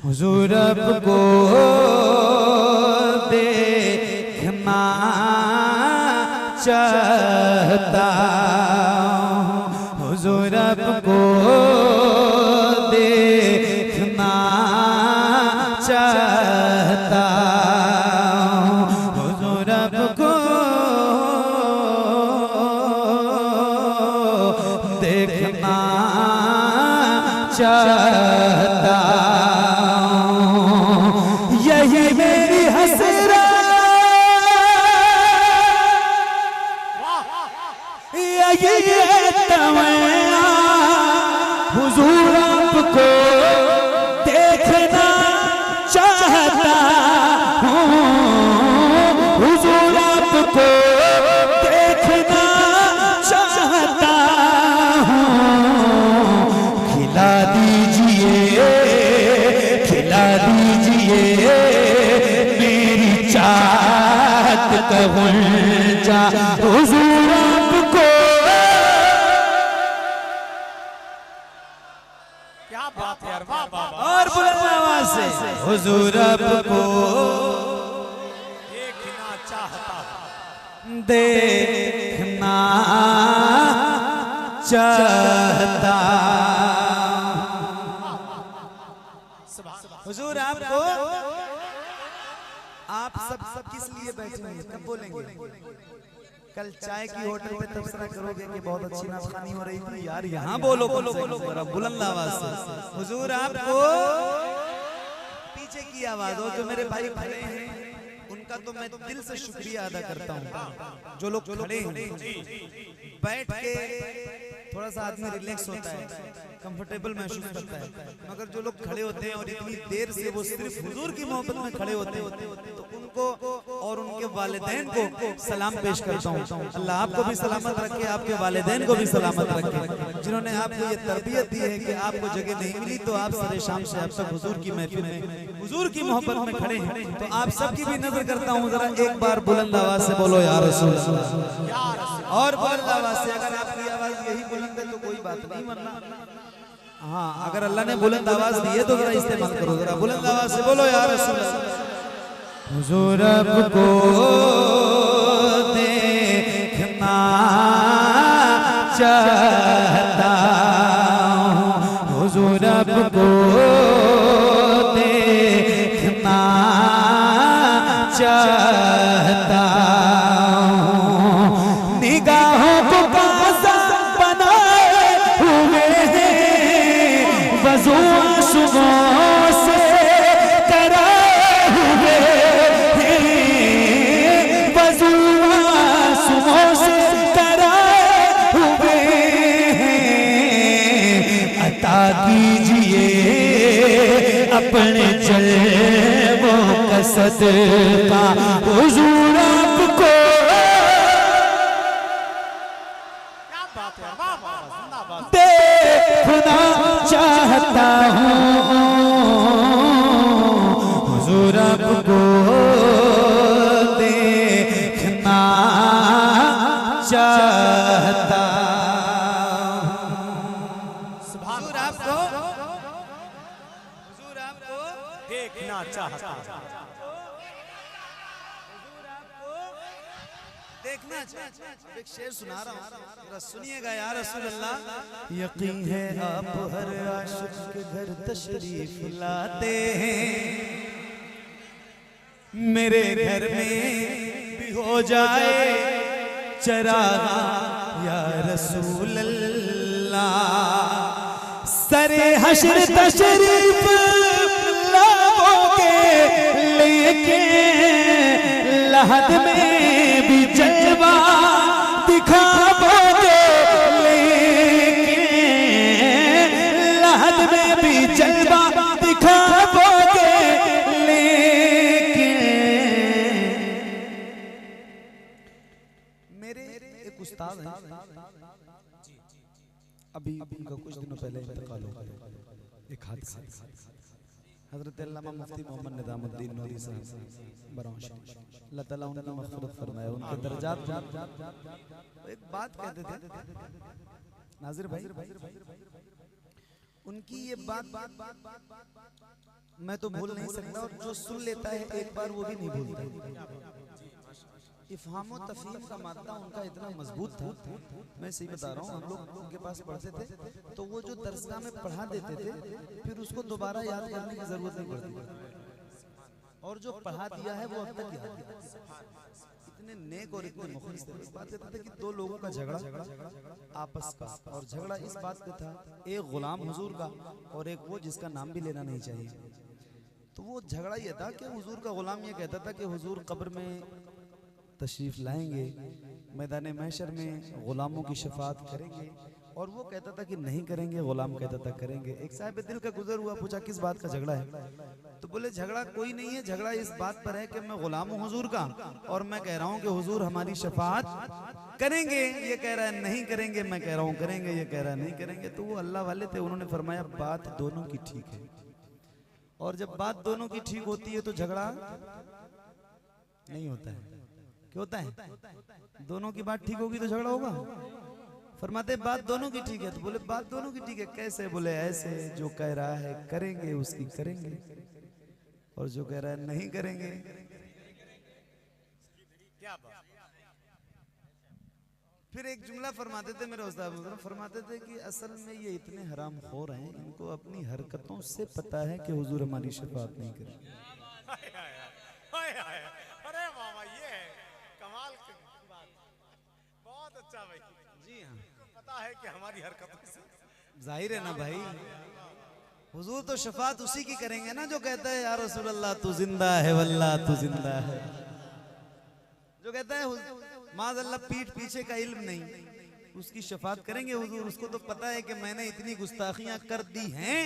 हुजूर आपको देखना चाहता हूँ, हुजूर आपको देखना चाहता हूँ, हुजूर आपको देखना चाहता हूँ। यही मेरी हसरत, यही तमन्ना, हुजूर आपको देखना चाहता हूँ, हुजूर आपको देखना चाहता हूँ। खिला दीजिए मेरी चाहत का गुंजा, हुजूर आपको। क्या बात है यार, वाह वाह वाह। और बुलंद आवाज से हुजूर आपको देखना चाहता हूं, देखना चाहता। हुजूर आपको, आप सब किस लिए बैठे हैं, कब बोलेंगे? कल चाय की होटल पे तबसरा करोगे कि बहुत अच्छी नाश्तानी हो रही थी यार, यहाँ बोलो जरा बुलंद आवाज से। हुजूर आपको, पीछे की आवाज हो, जो मेरे भाई खड़े हैं उनका तो मैं दिल से शुक्रिया अदा करता हूँ। जो लोग खड़े हैं, बैठ के थोड़ा सा आदमी रिलैक्स होता है, कंफर्टेबल महसूस करता है, मगर जो लोग खड़े होते हैं और इतनी देर से वो सिर्फ हुजूर की मोहब्बत में खड़े होते हैं, तो उनको और उनके वालिदैन को सलाम पेश करता हूँ। अल्लाह आपको भी सलामत रखे, आपके वालिदैन को भी सलामत रखे, जिन्होंने आपको ये तरबियत दी है कि आपको जगह नहीं मिली तो आप सरे शाम से अब तक हुजूर की महफिल में, हुजूर की मोहब्बत में खड़े हैं। तो आप सबकी भी नजर करता हूँ, जरा एक बार बुलंद आवाज से बोलो या रसूल अल्लाह। और बुलंद आवाज से, अगर आपकी आवाज यही बुलंद है तो कोई बात नहीं, वरना हाँ, अगर अल्लाह ने बुलंद आवाज दी है तो जरा इस्तेमाल करो, जरा बुलंद आवाज से बोलो या रसूल अल्लाह। हुजूर आपको देखना चाहता हूँ, हुजूर आपको देखना चाहता हूँ। निगाहों को काज़ा बनाए हुए हैं, वज़ू आँसुओं से कराए हुए हैं, वज़ू आँसुओं से कराए हुए हैं। अता कीजिए अपने जलवों का सदका, हुजूर आपको। क्या बात है, वाह वाह वाह, जिंदाबाद। देखना चाहता हूँ, हुजूर आपको देखना चाहता हूँ। हुजूर आपको, हुजूर आपको देखना चाहता हूं। देखना चाहता हूं। एक शेर सुना रहा हूँ, जरा सुनिएगा या रसूल अल्लाह। यकीन है आप हर आशिक के घर तशरीफ लाते हैं, मेरे घर में भी हो जाए चरागा या रसूल अल्लाह। सरे हश्र तशरीफ लाओगे लेके, लहद में भी जलवा दिखाओगे लेके, लहद में भी जलवा दिखाओगे लेके। मेरे एक उस्ताद हैं, अभी उनका कुछ दिनों पहले इंतकाल हो गया, एक हादसा। हजरत अल्लामा मुफ्ती मोहम्मद निजामुद्दीन नूरी साहब बरौश, अल्लाह ताला उनकी मग़फ़िरत फरमाए, उनके दर्जात। एक बात कहते थे नाज़िर भाई, उनकी ये बात मैं तो भूल नहीं सकता, और जो सुन लेता है एक बार वो भी नहीं भूलता। इफ़हाम और तफ़हीम का मादा उनका इतना मजबूत था, मैं सही बता रहा हूँ। हम लोग उनके पास पढ़ते थे तो वो जो दरसगाह में पढ़ा देते थे फिर उसको दोबारा याद करने की जरूरत नहीं पड़ती, और जो पढ़ा दिया है वो अब तक याद है। इतने नेक और इतने मुखलिस थे। इस बात कहते थे कि दो लोगों का झगड़ा आपस का, और झगड़ा इस बात पे था, एक गुलाम हुजूर का और एक वो जिसका नाम भी लेना नहीं चाहिए। तो वो झगड़ा ये था कि हुजूर का गुलाम ये कहता था कि हुजूर कब्र में तशरीफ लाएंगे, मैदान महशर में गुलामों की शफाअत करेंगे, और वो कहता था कि नहीं करेंगे, गुलाम कहता था करेंगे। एक साहिब दिल का गुजर हुआ, पूछा किस बात का झगड़ा है? तो बोले झगड़ा कोई नहीं है, झगड़ा इस बात पर है कि मैं गुलाम हूँ हुजूर का, और मैं कह रहा हूँ कि हुजूर हमारी शफाअत करेंगे, ये कह रहा है नहीं करेंगे, मैं कह रहा हूँ करेंगे, ये कह रहा है नहीं करेंगे। तो वो अल्लाह वाले थे, उन्होंने फरमाया बात दोनों की ठीक है, और जब बात दोनों की ठीक होती है तो झगड़ा नहीं होता है। क्या होता है? दोनों की बात ठीक होगी तो झगड़ा होगा। फरमाते बात दोनों की ठीक है, तो बोले बात दोनों की ठीक है कैसे? बोले ऐसे, जो कह रहा है करेंगे उसकी करेंगे, और जो कह रहा है नहीं करेंगे। क्या बात। फिर एक जुमला फरमाते थे मेरे उस्ताद, फरमाते थे कि असल में ये इतने हराम खोर हैं, इनको अपनी हरकतों से पता है कि हुजूर हमारी शफाअत नहीं करेंगे। अरे बाबा, ये है कमाल की बात। बहुत अच्छा भाई। जी हाँ, पता है कि हमारी हरकतों से जाहिर है ना भाई, हुजूर तो शफाअत उसी की करेंगे ना जो कहता है या रसूल अल्लाह तू जिंदा है, वल्लाह तू जिंदा है। जो कहता है माज़अल्लाह पीठ पीछे का इल्म नहीं, उसकी शफाअत करेंगे हुजूर। उसको तो पता है कि मैंने इतनी गुस्ताखियां कर दी हैं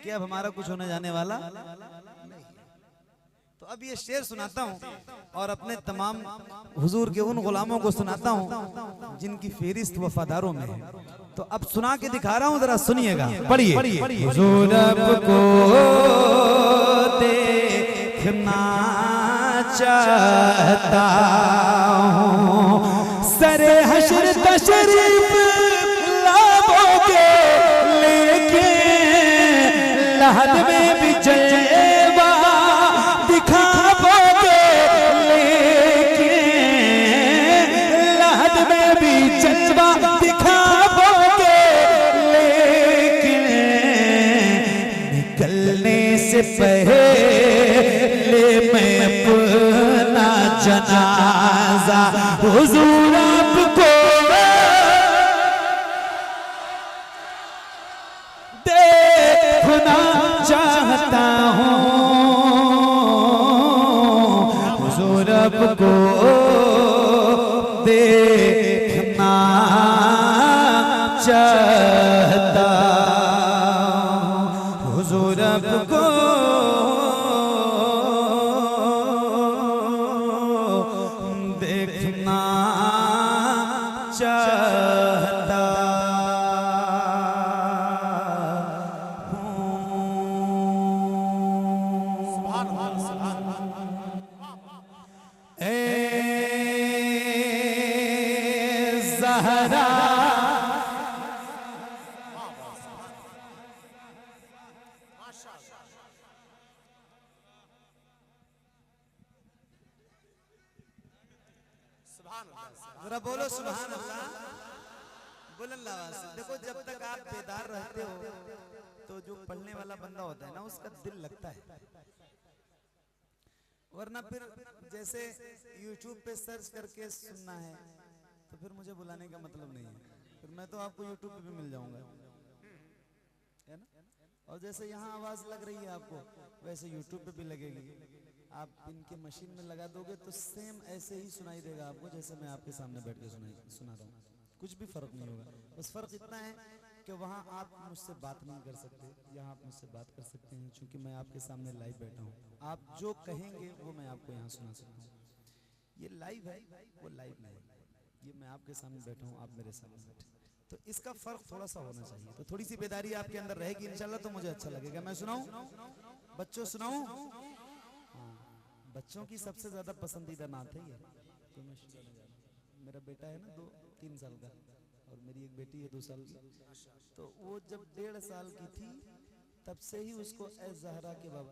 कि अब हमारा कुछ होने जाने वाला नहीं। तो अब ये शेर सुनाता हूँ और अपने तमाम हुजूर के उन गुलामों को सुनाता हूँ जिनकी फेरिस्त वफादारों में है। तो अब सुना के दिखा रहा हूँ, जरा सुनिएगा, पढ़िए। हुजूर को देखना चाहता हूँ, सरे हश्र तशरीफ लाओगे लेके, लहद में भी जलवा दिखाओगे लेके, लहद में भी जलवा दिखाओगे लेके, निकलने से पहले मैं अपना जनाजा हुजूर आपको देखना चाहता हूँ, हुजूर आपको देखना चाहता हूँ, हुजूर आपको देखना चाहता हूँ। सुभान अल्लाह, सुभान अल्लाह। ए ज़हरा जरा बोलो सुभान अल्लाह, बुलंद आवाज से। देखो जब तक आप बेदार रहते हो तो जो पढ़ने वाला बंदा होता है ना उसका दिल लगता है, वरना फिर जैसे YouTube पे सर्च करके सुनना है तो फिर मुझे बुलाने का मतलब नहीं है, फिर मैं तो आपको YouTube पे भी मिल जाऊंगा, है ना। और जैसे यहाँ आवाज लग रही है आपको, वैसे YouTube पे भी लगेगी। आप इनके मशीन में लगा दोगे तो सेम ऐसे ही सुनाई देगा आपको जैसे मैं आपके सामने बैठ के सुना रहा हूँ, कुछ भी फर्क नहीं होगा। बस फर्क इतना है कि वहाँ आप मुझसे बात नहीं कर सकते, यहाँ आप मुझसे बात कर सकते हैं, क्योंकि मैं आपके सामने लाइव बैठा हूँ। आप जो कहेंगे वो मैं आपको यहाँ सुना सकता हूँ। ये लाइव है, वो लाइव नहीं है। ये मैं आपके सामने बैठा हूँ, आप मेरे सामने बैठे, तो इसका फर्क थोड़ा सा होना चाहिए। तो थोड़ी सी बेदारी आपके अंदर रहेगी इंशाल्लाह, तो मुझे अच्छा लगेगा। मैं सुनाऊं बच्चों, सुनाऊं? हाँ, बच्चों की सबसे ज्यादा पसंदीदा नात है ये। तो मैं मेरा बेटा है ना 2-3 साल का, और मेरी एक बेटी है 2 साल की। तो वो जब 1.5 साल की थी तब से ही उसको ए ज़हरा के बाबा